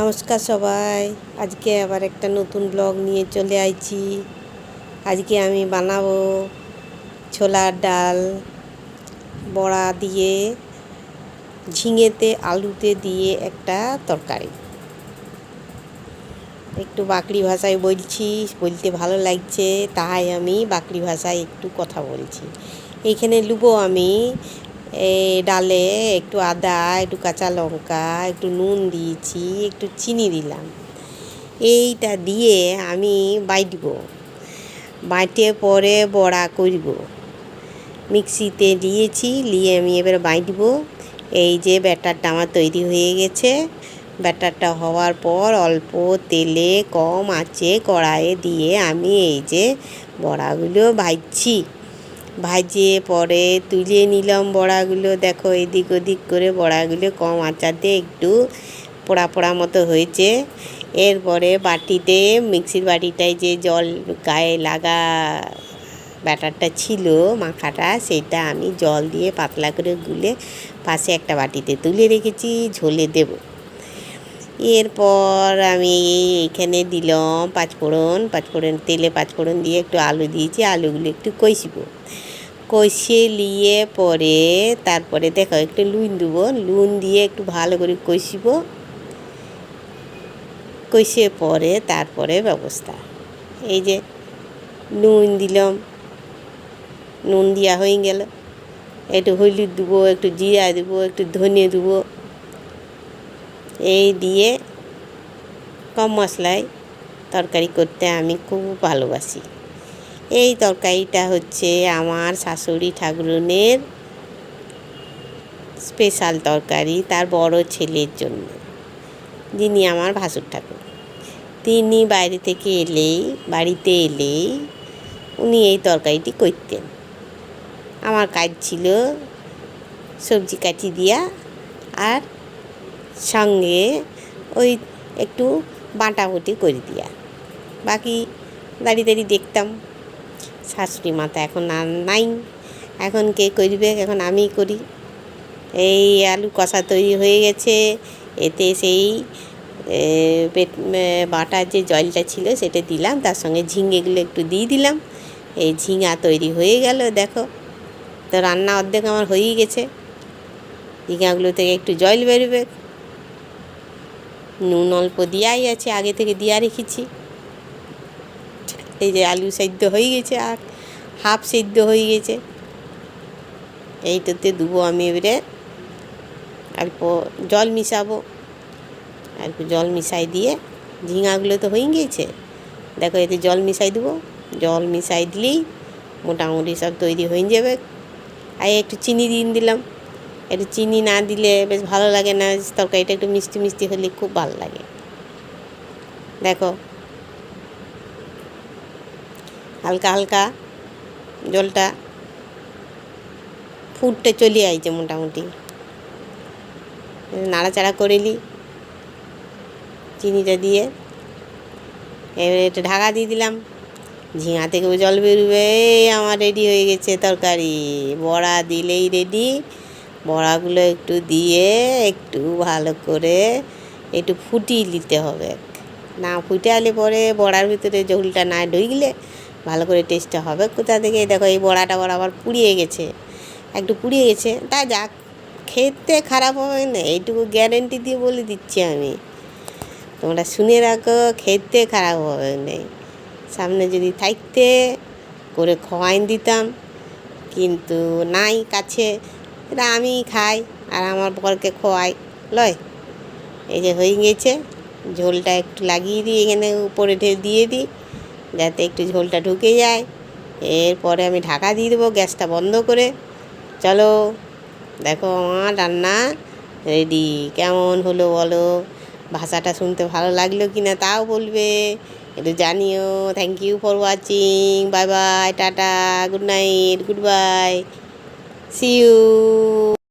নমস্কার সবাই। আজকে আবার একটা নতুন ব্লগ নিয়ে চলে আইছি। আজকে আমি বানাবো ছোলার ডাল বড়া দিয়ে ঝিঙেতে আলুতে দিয়ে একটা তরকারি। একটু বাকড়ি ভাষায় বলছি, বলতে ভালো লাগছে তাই আমি বাকড়ি ভাষায় একটু কথা বলছি। এইখানে লুবো আমি ডালে একটু আদা, একটু কাঁচা লঙ্কা, একটু নুন দিয়েছি, একটু চিনি দিলাম। এইটা দিয়ে আমি বাইটব, বাইটে পরে বড়া করব। মিক্সিতে দিয়েছি, নিয়ে আমি এবার বাইটব। এই যে ব্যাটারটা আমার তৈরি হয়ে গেছে। ব্যাটারটা হওয়ার পর অল্প তেলে কম আঁচে কড়াইয়ে দিয়ে আমি এই যে বড়াগুলো ভাজছি। ভাজে পরে তুলে নিলাম বড়াগুলো। দেখো এদিক ওদিক করে বড়াগুলো কম আঁচাতে একটু পোড়া পোড়া মতো হয়েছে। এরপরে বাটিতে, মিক্সির বাটিটায় যে জল গায়ে লাগা ব্যাটারটা ছিল মাখাটা, সেটা আমি জল দিয়ে পাতলা করে গুলে পাশে একটা বাটিতে তুলে রেখেছি, ঝোলে দেব। এরপর আমি এখানে দিলাম পাঁচফোড়ন, তেলে পাঁচফোড়ন দিয়ে একটু আলু দিয়েছি, আলুগুলো একটু কষিয়ে নিয়ে পরে তারপরে দেখো একটু নুন দেবো, নুন দিয়ে একটু ভালো করে কষিয়ে পরে তারপরে ব্যবস্থা। এই যে নুন দিলাম, নুন দেওয়া হয়ে গেল। একটু হলুদ দেবো, একটু জিরা দেবো, একটু ধনে দেবো। এই দিয়ে কম মশলায় তরকারি করতে আমি খুব ভালোবাসি। এই তরকারিটা হচ্ছে আমার শাশুড়ি ঠাকুরনের স্পেশাল তরকারি, তার বড় ছেলের জন্য, যিনি আমার ভাসুর ঠাকুর। তিনি বাড়িতে এলেই উনি এই তরকারিটি করতেন। আমার কাজ ছিল সবজি কাটি দিয়া আর সঙ্গে ওই একটু বাটাবুটি করে দিয়া, বাকি দাঁড়িয়ে দেখতাম। শাশুড়ি মাতা এখন আর নাই, এখন কে করবে, এখন আমিই করি। এই আলু কষা তৈরি হয়ে গেছে। এতে সেই বাটার যে জলটা ছিল সেটা দিলাম, তার সঙ্গে ঝিঙেগুলো একটু দিয়ে দিলাম। এই ঝিঙা তৈরি হয়ে গেল। দেখো তো রান্না অর্ধেক আমার হয়েই গেছে। ঝিঙাগুলো থেকে একটু জল বেরোবে। নুন অল্প দেওয়াই আছে, আগে থেকে দেওয়া রেখেছি। এই যে আলু সেদ্ধ হয়ে গেছে আর হাফ সেদ্ধ হয়ে গেছে। এইটাতে দেবো আমি এবারে অল্প জল মিশাবো। অল্প জল মিশাই দিয়ে, ঝিঙাগুলো তো হয়ে গিয়েছে, দেখো এতে জল মিশাই দেবো। জল মিশাই দিলেই মোটামুটি সব তৈরি হয়ে যাবে। আর একটু চিনি দিয়ে দিলাম। একটু চিনি না দিলে বেশ ভালো লাগে না, তরকারিটা একটু মিষ্টি মিষ্টি হলে খুব ভালো লাগে। দেখো হালকা হালকা জলটা ফুটতে চলে আইছে মোটামুটি। নাড়াচাড়া করে নিই চিনিটা দিয়ে। এবারে একটু ঢাকা দিয়ে দিলাম। ঝিঙা থেকেও জল বেরোবে। আমার রেডি হয়ে গেছে তরকারি। বড়া দিলেই রেডি। বড়াগুলো একটু দিয়ে একটু ভালো করে একটু ফুটিয়ে নিতে হবে। না ফুটে আলে পরে বড়ার ভিতরে ঝোলটা না ঢুকলে ভালো করে টেস্টটা হবে কোথা থেকে। দেখো এই বড়াটা আবার পুড়িয়ে গেছে, একটু পুড়িয়ে গেছে। তা যাক, খেতে খারাপ হবে না, এইটুকু গ্যারেন্টি দিয়ে বলে দিচ্ছি আমি। তোমরা শুনে রাখো, খেতে খারাপ হবে না। সামনে যদি থাকতে করে খাওয়াইন দিতাম, কিন্তু নাই কাছে। এটা আমি খাই আর আমার বরকে খোয়াই লয়। এই যে হয়ে গেছে। ঝোলটা একটু লাগিয়ে দিই, এখানে উপরে দিয়ে দিই যাতে একটু ঝোলটা ঢুকে যায়। এরপরে আমি ঢাকা দিয়ে দেবো গ্যাসটা বন্ধ করে। চলো দেখো আমার রান্না রেডি। কেমন হলো বলো, ভাষাটা শুনতে ভালো লাগলো কি না তাও বলবে, একটু জানিও। Thank you for watching. Bye bye, tata, good night, good bye, see you.